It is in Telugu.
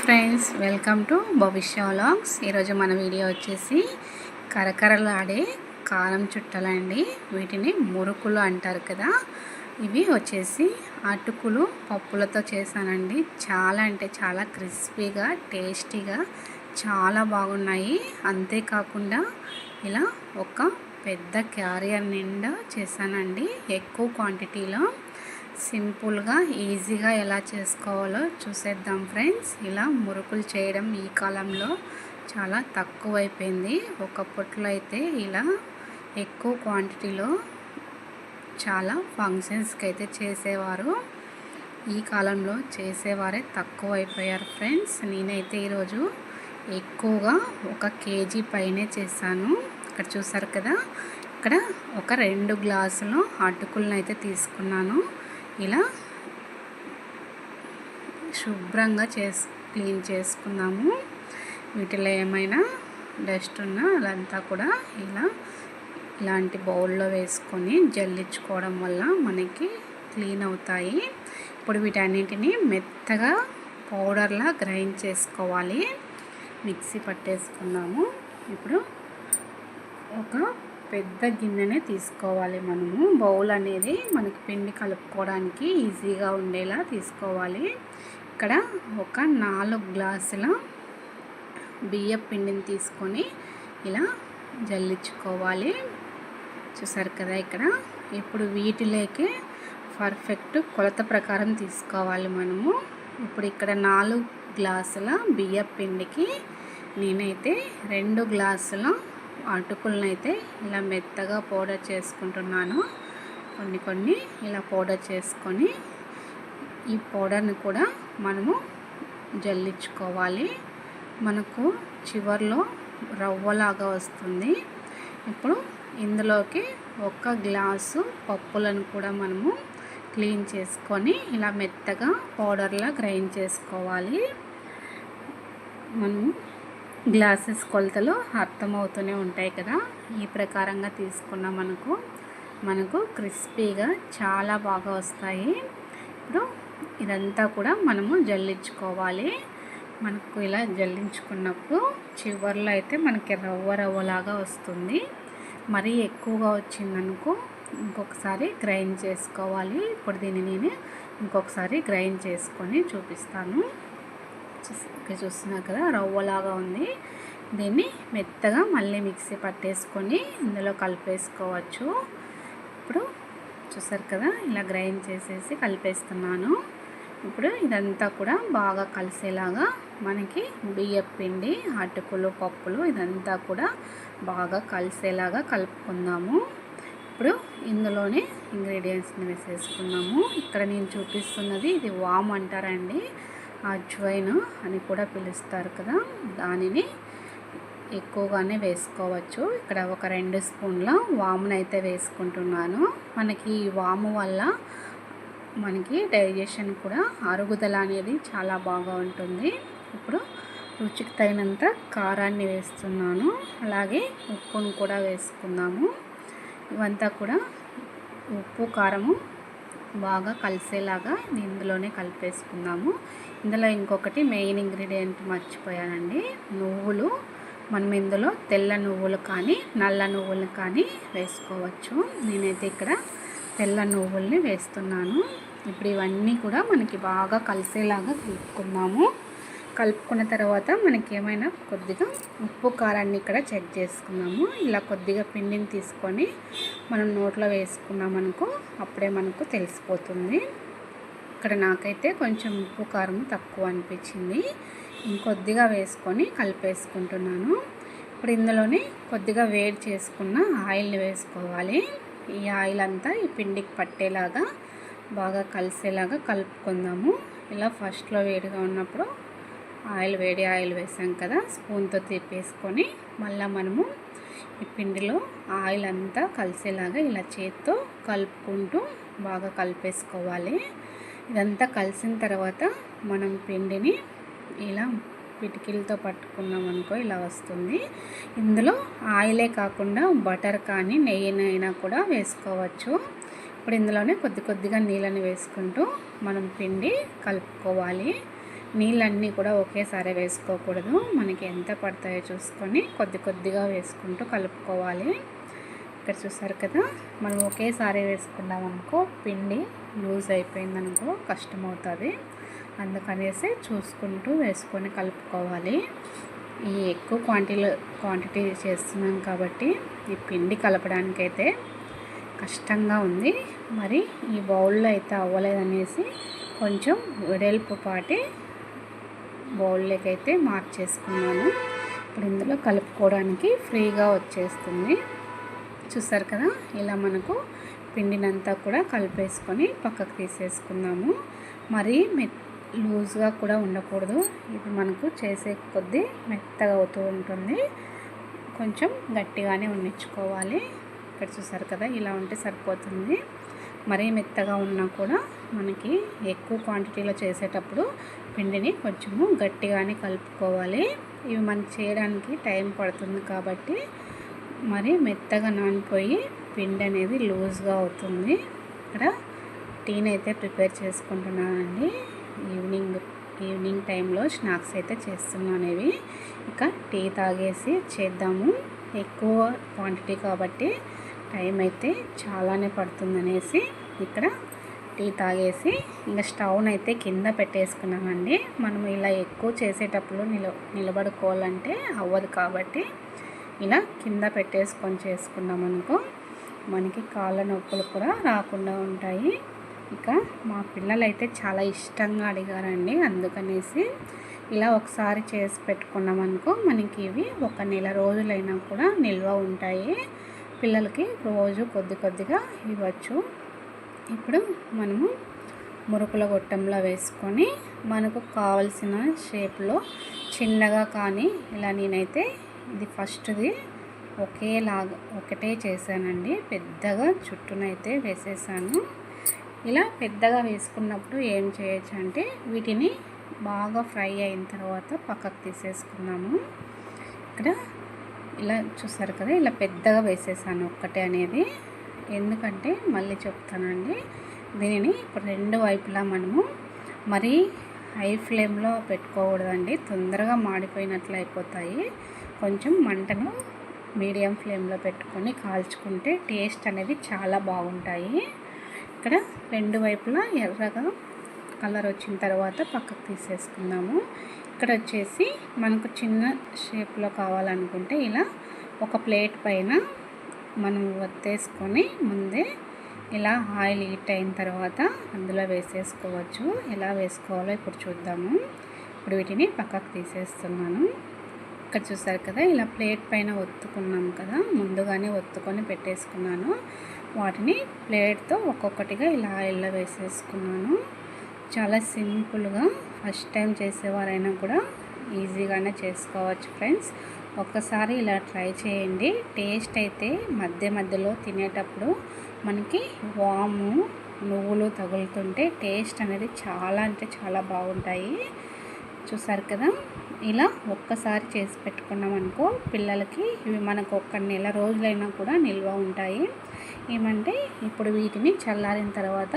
ఫ్రెండ్స్, వెల్కమ్ టు భవిష్య వ్లాగ్స్. ఈరోజు మన వీడియో వచ్చేసి కరకరలాడే కారం చుట్టలండి. వీటిని మురుకులు అంటారు కదా. ఇవి వచ్చేసి అటుకులు పప్పులతో చేశానండి. చాలా అంటే చాలా క్రిస్పీగా టేస్టీగా చాలా బాగున్నాయి. అంతేకాకుండా ఇలా ఒక పెద్ద క్యారియర్ నిండా చేశానండి. ఎక్కువ క్వాంటిటీలో సింపుల్గా ఈజీగా ఎలా చేసుకోవాలో చూసేద్దాం ఫ్రెండ్స్. ఇలా మురుకులు చేయడం ఈ కాలంలో చాలా తక్కువైపోయింది. ఒకప్పట్లో అయితే ఇలా ఎక్కువ క్వాంటిటీలో చాలా ఫంక్షన్స్కి అయితే చేసేవారు. ఈ కాలంలో చేసేవారే తక్కువైపోయారు ఫ్రెండ్స్. నేనైతే ఈరోజు ఎక్కువగా 1 కేజీ పైనే చేశాను. ఇక్కడ చూసారు కదా, ఇక్కడ ఒక 2 గ్లాసులు అటుకులను అయితే తీసుకున్నాను. ఇలా శుభ్రంగా క్లీన్ చేసుకుందాము. వీటిలో ఏమైనా డస్ట్ ఉన్నా అదంతా కూడా ఇలాంటి బౌల్లో వేసుకొని జల్లించుకోవడం వల్ల మనకి క్లీన్ అవుతాయి. ఇప్పుడు వీటన్నింటినీ మెత్తగా పౌడర్లా గ్రైండ్ చేసుకోవాలి. మిక్సీ పట్టేసుకున్నాము. ఇప్పుడు ఒక పెద్ద గిన్నెనే తీసుకోవాలి. మనము బౌల్ అనేది మనకి పిండి కలుపుకోవడానికి ఈజీగా ఉండేలా తీసుకోవాలి. ఇక్కడ ఒక 4 గ్లాసుల బియ్యం పిండిని తీసుకొని ఇలా జల్లించుకోవాలి. చూసారు కదా ఇక్కడ. ఇప్పుడు వీటిలోకి పర్ఫెక్ట్ కొలత ప్రకారం తీసుకోవాలి మనము. ఇప్పుడు ఇక్కడ 4 గ్లాసుల బియ్యం పిండికి నేనైతే 2 గ్లాసుల అటుకులను అయితే ఇలా మెత్తగా పౌడర్ చేసుకుంటున్నాను. కొన్ని ఇలా పౌడర్ చేసుకొని ఈ పౌడర్ని కూడా మనము జల్లించుకోవాలి. మనకు చివర్లో రవ్వలాగా వస్తుంది. ఇప్పుడు ఇందులోకి 1 గ్లాసు పప్పులను కూడా మనము క్లీన్ చేసుకొని ఇలా మెత్తగా పౌడర్లా గ్రైండ్ చేసుకోవాలి. మనము గ్లాసెస్ కొలతలు అర్థమవుతూనే ఉంటాయి కదా. ఈ ప్రకారంగా తీసుకున్న మనకు క్రిస్పీగా చాలా బాగా వస్తాయి. ఇప్పుడు ఇదంతా కూడా మనము జల్లించుకోవాలి. మనకు ఇలా జల్లించుకున్నప్పుడు చివర్లో అయితే మనకి రవ్వలాగా వస్తుంది. మరీ ఎక్కువగా వచ్చిందనుకో ఇంకొకసారి గ్రైండ్ చేసుకోవాలి. ఇప్పుడు దీన్ని నేను ఇంకొకసారి గ్రైండ్ చేసుకొని చూపిస్తాను. ఇక్కడ చూస్తున్నారు కదా, రవ్వలాగా ఉంది. దీన్ని మెత్తగా మళ్ళీ మిక్సీ పట్టేసుకొని ఇందులో కలిపేసుకోవచ్చు. ఇప్పుడు చూసారు కదా, ఇలా గ్రైండ్ చేసేసి కలిపేస్తున్నాను. ఇప్పుడు ఇదంతా కూడా బాగా కలిసేలాగా మనకి బియ్యం పిండి, అటుకులు, పప్పులు ఇదంతా కూడా బాగా కలిసేలాగా కలుపుకుందాము. ఇప్పుడు ఇందులోనే ఇంగ్రీడియంట్స్ని వేసేసుకున్నాము. ఇక్కడ నేను చూపిస్తున్నది ఇది వామ్ అంటారండి. అజ్వైన్ అని కూడా పిలుస్తారు కదా. దానిని ఎక్కువగానే వేసుకోవచ్చు. ఇక్కడ ఒక 2 స్పూన్ల వామును అయితే వేసుకుంటున్నాను. మనకి ఈ వాము వల్ల మనకి డైజెషన్ కూడా అరుగుదల అనేది చాలా బాగా ఉంటుంది. ఇప్పుడు రుచికి తగినంత కారాన్ని వేస్తున్నాను. అలాగే ఉప్పును కూడా వేసుకుందాము. ఇవంతా కూడా ఉప్పు కారము బాగా కలిసేలాగా ఇందులోనే కలిపేసుకుందాము. ఇందులో ఇంకొకటి మెయిన్ ఇంగ్రీడియంట్ మర్చిపోయానండి, నువ్వులు. మనం ఇందులో తెల్ల నువ్వులు కానీ నల్ల నువ్వులు కానీ వేసుకోవచ్చు. నేనైతే ఇక్కడ తెల్ల నువ్వుల్ని వేస్తున్నాను. ఇప్పుడు ఇవన్నీ కూడా మనకి బాగా కలిసేలాగా కలుపుకుందాము. కలుపుకున్న తర్వాత మనకి ఏమైనా కొద్దిగా ఉప్పు కారాన్ని ఇక్కడ చెక్ చేసుకున్నాము. ఇలా కొద్దిగా పిండిని తీసుకొని మనం నోట్లో వేసుకున్నామనుకో అప్పుడే మనకు తెలిసిపోతుంది. ఇక్కడ నాకైతే కొంచెం ఉప్పు కారం తక్కువ అనిపించింది. ఇంకొద్దిగా వేసుకొని కలిపేసుకుంటున్నాను. ఇప్పుడు ఇందులోనే కొద్దిగా వేడి చేసుకున్న ఆయిల్ని వేసుకోవాలి. ఈ ఆయిల్ అంతా ఈ పిండికి పట్టేలాగా బాగా కలిసేలాగా కలుపుకుందాము. ఇలా ఫస్ట్లో వేడిగా ఉన్నప్పుడు వేడి ఆయిల్ వేసాం కదా, స్పూన్తో తిప్పేసుకొని మళ్ళీ మనము ఈ పిండిలో ఆయిల్ అంతా కలిసేలాగా ఇలా చేత్తో కలుపుకుంటూ బాగా కలిపేసుకోవాలి. ఇదంతా కలిసిన తర్వాత మనం పిండిని ఇలా పిటికిలతో పట్టుకున్నామనుకో ఇలా వస్తుంది. ఇందులో ఆయిలే కాకుండా బటర్ కానీ నెయ్యినైనా కూడా వేసుకోవచ్చు. ఇప్పుడు ఇందులోనే కొద్దిగా నీళ్ళని వేసుకుంటూ మనం పిండి కలుపుకోవాలి. నీళ్ళన్నీ కూడా ఒకేసారి వేసుకోకూడదు. మనకి ఎంత పడతాయో చూసుకొని కొద్ది కొద్దిగా వేసుకుంటూ కలుపుకోవాలి. ఇక్కడ చూసారు కదా, మనం ఒకేసారి వేసుకున్నామనుకో పిండి లూజ్ అయిపోయిందనుకో కష్టమవుతుంది. అందుకనేసి చూసుకుంటూ వేసుకొని కలుపుకోవాలి. ఈ ఎక్కువ క్వాంటిటీ చేస్తున్నాం కాబట్టి ఈ పిండి కలపడానికైతే కష్టంగా ఉంది. మరి ఈ బౌల్లో అయితే అవ్వలేదనేసి కొంచెం వెడల్పు పాటి బౌల్లోకి అయితే మార్చేసుకున్నాను. ఇప్పుడు ఇందులో కలుపుకోవడానికి ఫ్రీగా వచ్చేస్తుంది. చూసారు కదా, ఇలా మనకు పిండినంతా కూడా కలిపేసుకొని పక్కకు తీసేసుకుందాము. మరీ లూజ్గా కూడా ఉండకూడదు. ఇది మనకు చేసే కొద్దీ మెత్తగా అవుతూ ఉంటుంది. కొంచెం గట్టిగానే ఉండించుకోవాలి. ఇక్కడ చూసారు కదా, ఇలా ఉంటే సరిపోతుంది. మరీ మెత్తగా ఉన్నా కూడా మనకి ఎక్కువ క్వాంటిటీలో చేసేటప్పుడు పిండిని కొంచెము గట్టిగానే కలుపుకోవాలి. ఇవి మనకి చేయడానికి టైం పడుతుంది కాబట్టి మరి మెత్తగా నానిపోయి పిండి అనేది లూజ్గా అవుతుంది. ఇక్కడ టీని అయితే ప్రిపేర్ చేసుకుంటున్నానండి. ఈవినింగ్ టైంలో స్నాక్స్ అయితే చేస్తున్నాను. ఇవి ఇక టీ తాగేసి చేద్దాము. ఎక్కువ క్వాంటిటీ కాబట్టి టైం అయితే చాలానే పడుతుందనేసి ఇక్కడ టీ తాగేసి ఇంకా స్టవ్ని అయితే కింద పెట్టేసుకున్నామండి. మనం ఇలా ఎక్కువ చేసేటప్పుడు నిలబడుకోవాలంటే అవ్వదు కాబట్టి ఇలా కింద పెట్టేసుకొని చేసుకున్నాం అనుకో మనకి కాళ్ళ నొప్పులు కూడా రాకుండా ఉంటాయి. ఇక మా పిల్లలు అయితే చాలా ఇష్టంగా అడిగారండి. అందుకనేసి ఇలా ఒకసారి చేసి పెట్టుకున్నాం అనుకో మనకి ఇవి 1 నెల రోజులైనా కూడా నిల్వ ఉంటాయి. పిల్లలకి రోజు కొద్ది కొద్దిగా ఇవ్వచ్చు. ఇప్పుడు మనము మురుకుల గొట్టంలో వేసుకొని మనకు కావలసిన షేప్లో చిన్నగా కానీ ఇలా నేనైతే ఇది ఫస్ట్ది ఒకటే చేశానండి. పెద్దగా చుట్టూనైతే వేసేసాను. ఇలా పెద్దగా వేసుకున్నప్పుడు ఏం చేయొచ్చు అంటే వీటిని బాగా ఫ్రై అయిన తర్వాత పక్కకు తీసేసుకున్నాము. ఇక్కడ ఇలా చూసారు కదా, ఇలా పెద్దగా వేసేసాను ఒక్కటే అనేది. ఎందుకంటే మళ్ళీ చెప్తానండి, దీనిని ఇప్పుడు 2 వైపులా మనము మరీ హై ఫ్లేమ్లో పెట్టుకోకూడదండి. తొందరగా మాడిపోయినట్లు అయిపోతాయి. కొంచెం మంటను మీడియం ఫ్లేమ్లో పెట్టుకొని కాల్చుకుంటే టేస్ట్ అనేది చాలా బాగుంటాయి. ఇక్కడ 2 వైపులా ఎర్రగా కలర్ వచ్చిన తర్వాత పక్కకు తీసేసుకుందాము. ఇక్కడ వచ్చేసి మనకు చిన్న షేప్లో కావాలనుకుంటే ఇలా ఒక ప్లేట్ పైన మనం వత్తేసుకొని ముందే ఇలా ఆయిల్ హీట్ అయిన తర్వాత అందులో వేసేసుకోవచ్చు. ఎలా వేసుకోవాలో ఇప్పుడు చూద్దాము. ఇప్పుడు వీటిని పక్కకు తీసేస్తున్నాను. ఇక్కడ చూసారు కదా, ఇలా ప్లేట్ పైన ఒత్తుకున్నాం కదా, ముందుగానే ఒత్తుకొని పెట్టేసుకున్నాను. వాటిని ప్లేట్తో ఒక్కొక్కటిగా ఇలా ఆయిల్లో వేసేసుకున్నాను. చాలా సింపుల్గా ఫస్ట్ టైం చేసేవారైనా కూడా ఈజీగానే చేసుకోవచ్చు ఫ్రెండ్స్. ఒక్కసారి ఇలా ట్రై చేయండి. టేస్ట్ అయితే మధ్యలో తినేటప్పుడు మనకి వాము నువ్వులు తగులుతుంటే టేస్ట్ అనేది చాలా అంటే చాలా బాగుంటాయి. చూసారు కదా, ఇలా ఒక్కసారి చేసి పెట్టుకున్నాం అనుకో పిల్లలకి ఇవి మనకు 1 నెల రోజులైనా కూడా నిల్వ ఉంటాయి. ఏమంటే ఇప్పుడు వీటిని చల్లారిన తర్వాత